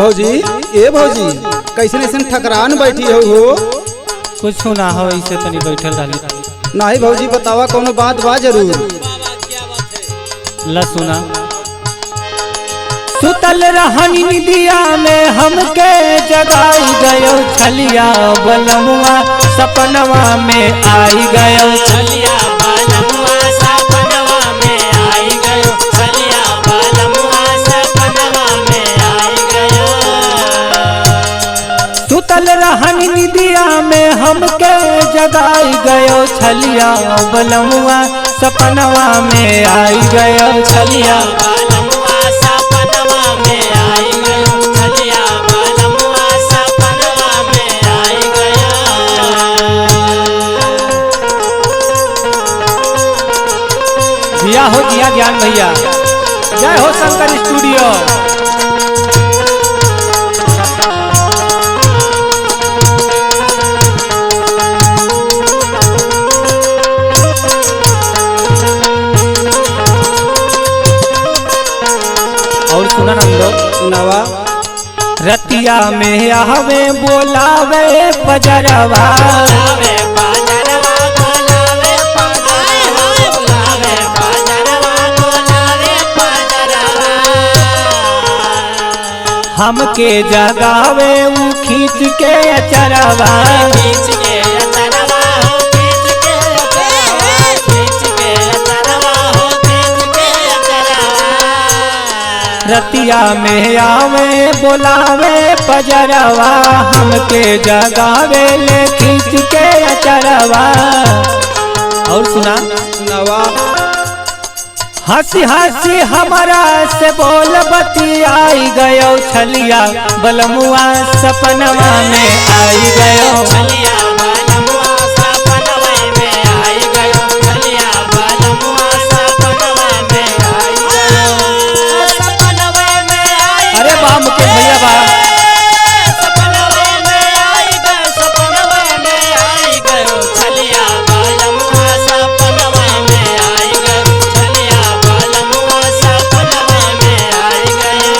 भौजी ए भौजी कैसे ऐसे ठकरान बैठी हो? कुछ ना हो ऐसे तनी बैठल रही। नहीं भौजी बतावा कोनो बात बा जरूर। ला सुना सुतल रहनी निदिया में हमके जगाई गयो छलिया बलमुआ सपनवा में आई गयो छलिया बलमुआ सपनवा में आई गयो छलिया बलमुआ सपनवा में आई गयो। सुतल रहनी निदिया में हमके जगाई गयो छलिया बलमुआ सपनवा में आई गयो छलिया बलमुआ सपनवा में आई गयो छलिया बलमुआ सपनवा में आई गयो। दिया हो दिया ज्ञान भैया, जय हो शंकर स्टूडियो। और सुना ना लोग सुनावा। रतिया में आवे बोलावे पजरवा बुलावे पाजरवा बुलावे पाजरवा बुलावे पाजरवा बुलावे पाजरवा। हमके जगावे ऊ खींच के अचरवा खींच के अचरवा हो खींच के अचरवा खींच के अचरवा हो खींच के अचरवा। रतिया में आवे बोलावे पजरवा हमके जगावे ले खींच के अचरवा। और सुना सुनावा। हंसी हंसी हमारा से बोल बतियाई गयो छलिया बलमुआ सपनवा में आई गयो छलिया बलमुआ सपनवा में आई गयो छलिया बलमुआ सपनवा में आई गयो सपनवा में आई। अरे बा मुकेश भैया बा सपनवा में आई गयो सपनवा में आई गयो छलिया बलमुआ सपनवा में आई गयो छलिया बलमुआ सपनवा में आई गयो।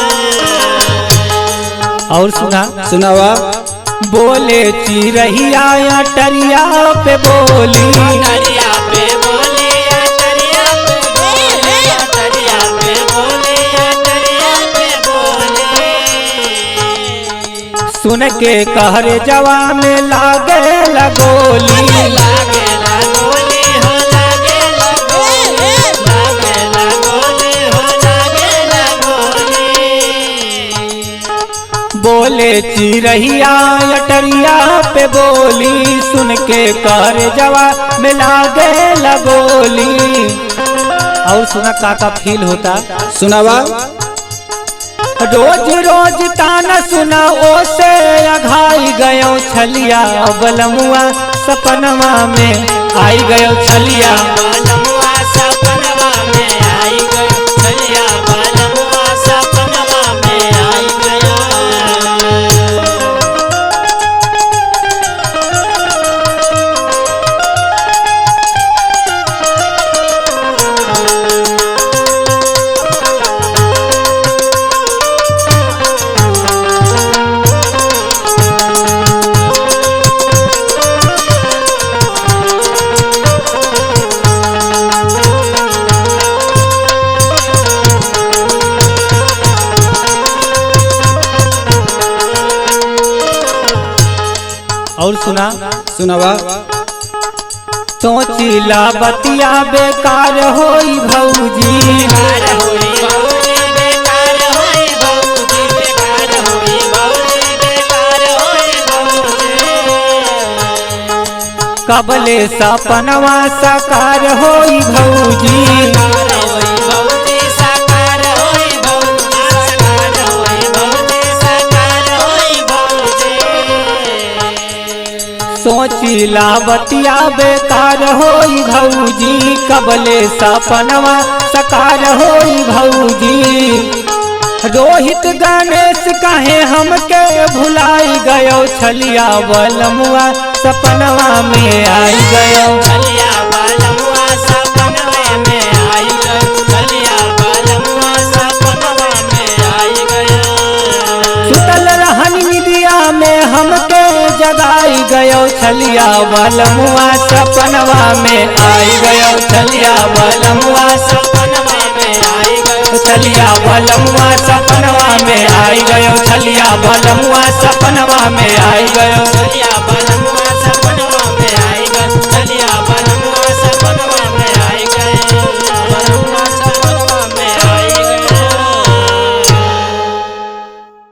और सुना सुनावा। बोले चिरहिया या टरिया पे बोली टरिया पे बोली टरिया पे बोली टरिया पे बोली टरिया पे बोली। सुन के कहरे जवा में लागे लगोली लागे लगोली हो लागे लगोली लागे लगोली हो लागे लगोली। बोले चिरहिया या टरिया पे बोली सुन के कहरे जवा में लागे लगोली। और सुना काका फील होता सुनावा। रोज रोज ताना सुना ओ से अघाई गयो छलिया बलमुआ सपनवा में आई गयो छलिया बलमुआ सपनवा में आई गयो छलिया बलमुआ सपनवा में आई गयो। और सुना सुनावा। सोचिला बतिया बेकार होई भौजी बेकार होई भौजी बेकार होई भौजी बेकार होई भौजी बेकार होई भौजी। कबले सपनवा साकार होई भौजी साकार होई भौजी साकार होई भौजी साकार होई भौजी साकार होई भौजी। सोचिला बतिया बेकार होई भौजी कबले सपनवा साकार होई भौजी। रोहित गणेश कहे हमके भुलाई गयो छलिया बलमुआ सपनवा में आई गयो छलिया बलमुआ सपनवा में आई गयो छलिया बलमुआ सपनवा में आई गयो। सुतल छलिया बलमुआ सपनवा में आई गयो छलिया बलमुआ सपनवा में आई गयो छलिया बलमुआ सपनवा में आई गयो छलिया बलमुआ सपनवा में आई गयो छलिया